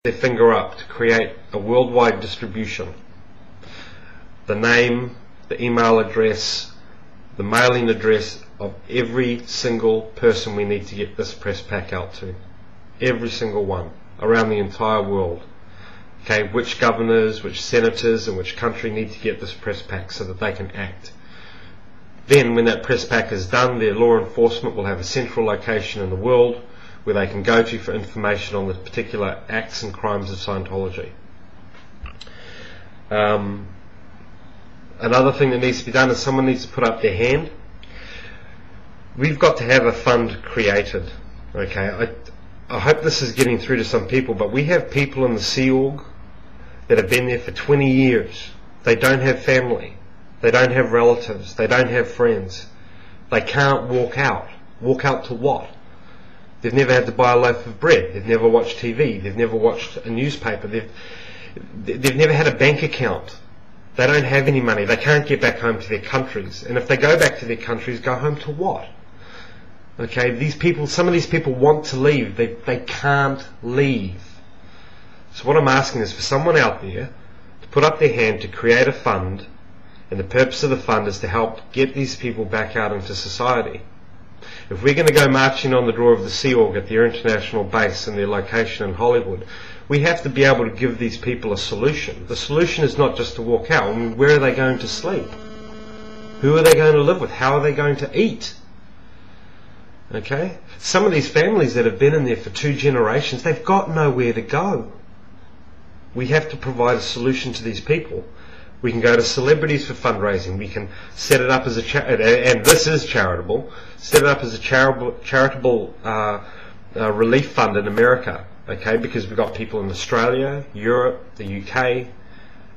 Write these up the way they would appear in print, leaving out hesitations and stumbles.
their finger up to create a worldwide distribution. The name, the email address, the mailing address of every single person we need to get this press pack out to. Every single one, around the entire world. Okay, which governors, which senators, and which country need to get this press pack so that they can act. Then, when that press pack is done, their law enforcement will have a central location in the world where they can go to for information on the particular acts and crimes of Scientology. Another thing that needs to be done is someone needs to put up their hand. We've got to have a fund created. Okay, I hope this is getting through to some people, but we have people in the Sea Org that have been there for 20 years. They don't have family. They don't have relatives. They don't have friends. They can't walk out. Walk out to what? They've never had to buy a loaf of bread. They've never watched TV. They've never watched a newspaper. They've never had a bank account. They don't have any money. They can't get back home to their countries. And if they go back to their countries, go home to what? Okay, these people, some of these people want to leave. They can't leave. So what I'm asking is for someone out there to put up their hand to create a fund, and the purpose of the fund is to help get these people back out into society. If we're going to go marching on the door of the Sea Org at their international base and their location in Hollywood, we have to be able to give these people a solution. The solution is not just to walk out. I mean, where are they going to sleep? Who are they going to live with? How are they going to eat? Okay? Some of these families that have been in there for 2 generations, they've got nowhere to go. We have to provide a solution to these people. We can go to celebrities for fundraising. We can set it up as a and this is charitable. Set it up as a charitable relief fund in America. Okay, because we've got people in Australia, Europe, the UK,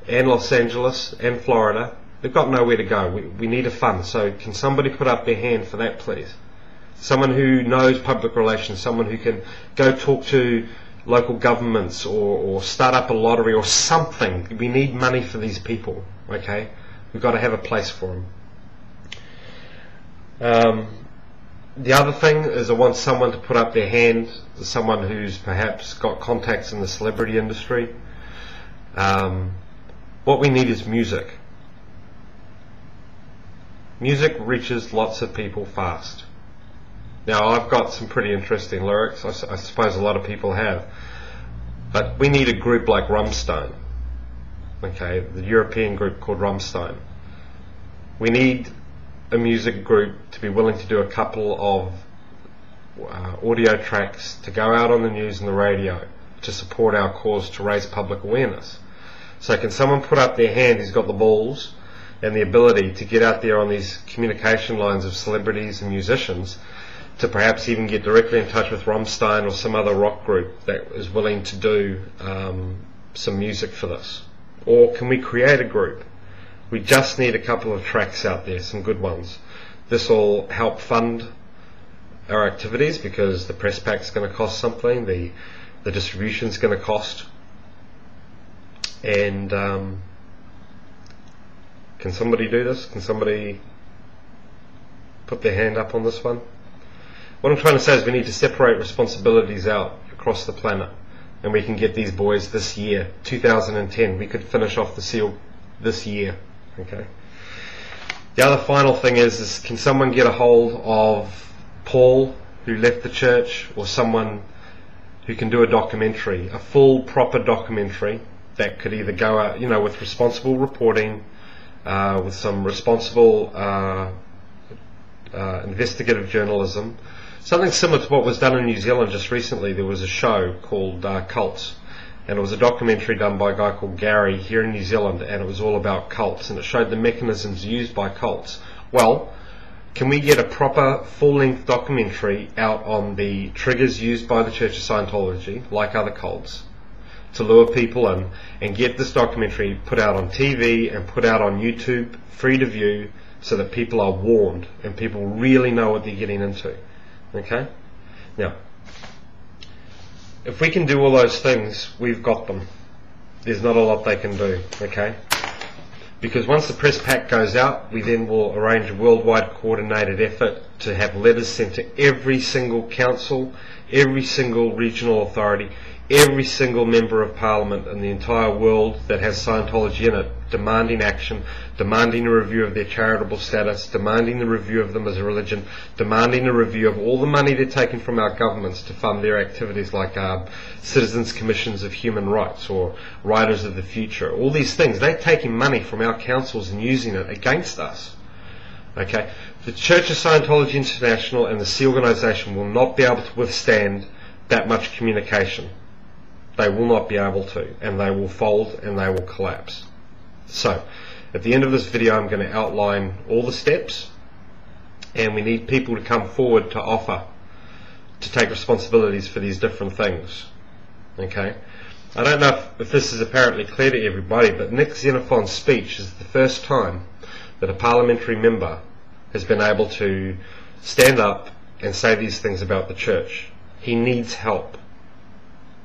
and Los Angeles, and Florida. They've got nowhere to go. We need a fund. So can somebody put up their hand for that, please? Someone who knows public relations, someone who can go talk to local governments or start up a lottery or something. We need money for these people. Okay, we've got to have a place for them. The other thing is I want someone to put up their hand, someone who's perhaps got contacts in the celebrity industry. What we need is music. Music reaches lots of people fast. Now, I've got some pretty interesting lyrics, I suppose a lot of people have, but we need a group like Rammstein, okay, the European group called Rammstein. We need a music group to be willing to do a couple of audio tracks to go out on the news and the radio to support our cause, to raise public awareness. So can someone put up their hand who's got the balls and the ability to get out there on these communication lines of celebrities and musicians to perhaps even get directly in touch with Rammstein or some other rock group that is willing to do some music for this? Or can we create a group? We just need a couple of tracks out there, some good ones. This will help fund our activities because the press pack's going to cost something, the distribution's going to cost. And can somebody do this? Can somebody put their hand up on this one? What I'm trying to say is we need to separate responsibilities out across the planet, and we can get these boys this year, 2010. We could finish off the seal this year. Okay. The other final thing is can someone get a hold of Paul, who left the church, or someone who can do a documentary, a full, proper documentary that could either go out, you know, with responsible reporting, with some responsible investigative journalism. Something similar to what was done in New Zealand just recently. There was a show called Cults, and it was a documentary done by a guy called Gary here in New Zealand, and it was all about cults, and it showed the mechanisms used by cults. Well, can we get a proper full-length documentary out on the triggers used by the Church of Scientology, like other cults, to lure people in, and get this documentary put out on TV and put out on YouTube, free to view, so that people are warned and people really know what they're getting into? Okay? Now, if we can do all those things, we've got them. There's not a lot they can do, okay? Because once the press pack goes out, we then will arrange a worldwide coordinated effort to have letters sent to every single council, every single regional authority, every single member of parliament in the entire world that has Scientology in it, demanding action, demanding a review of their charitable status, demanding a review of them as a religion, demanding a review of all the money they're taking from our governments to fund their activities like citizens' commissions of human rights or writers of the future. All these things, they're taking money from our councils and using it against us. Okay, the Church of Scientology International and the Sea Organization will not be able to withstand that much communication. They will not be able to, and they will fold and they will collapse. So, at the end of this video I'm going to outline all the steps, and we need people to come forward to offer, to take responsibilities for these different things. Okay? I don't know if this is apparently clear to everybody, but Nick Xenophon's speech is the first time that a parliamentary member has been able to stand up and say these things about the church. He needs help.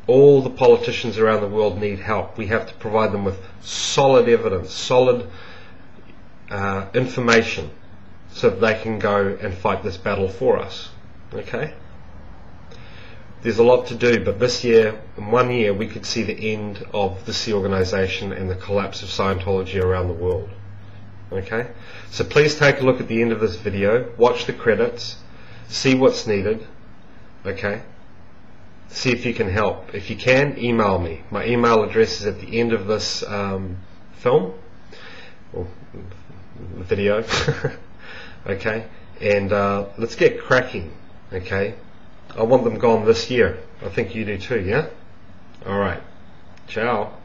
All the politicians around the world need help. We have to provide them with solid evidence, solid information, so that they can go and fight this battle for us. Okay? There's a lot to do, but this year, in 1 year, we could see the end of the Sea Organization and the collapse of Scientology around the world. Okay? So please take a look at the end of this video, watch the credits, see what's needed. Okay? See if you can help. If you can, email me. My email address is at the end of this film or video. Okay, and let's get cracking. Okay, I want them gone this year. I think you do too. Yeah. All right. Ciao.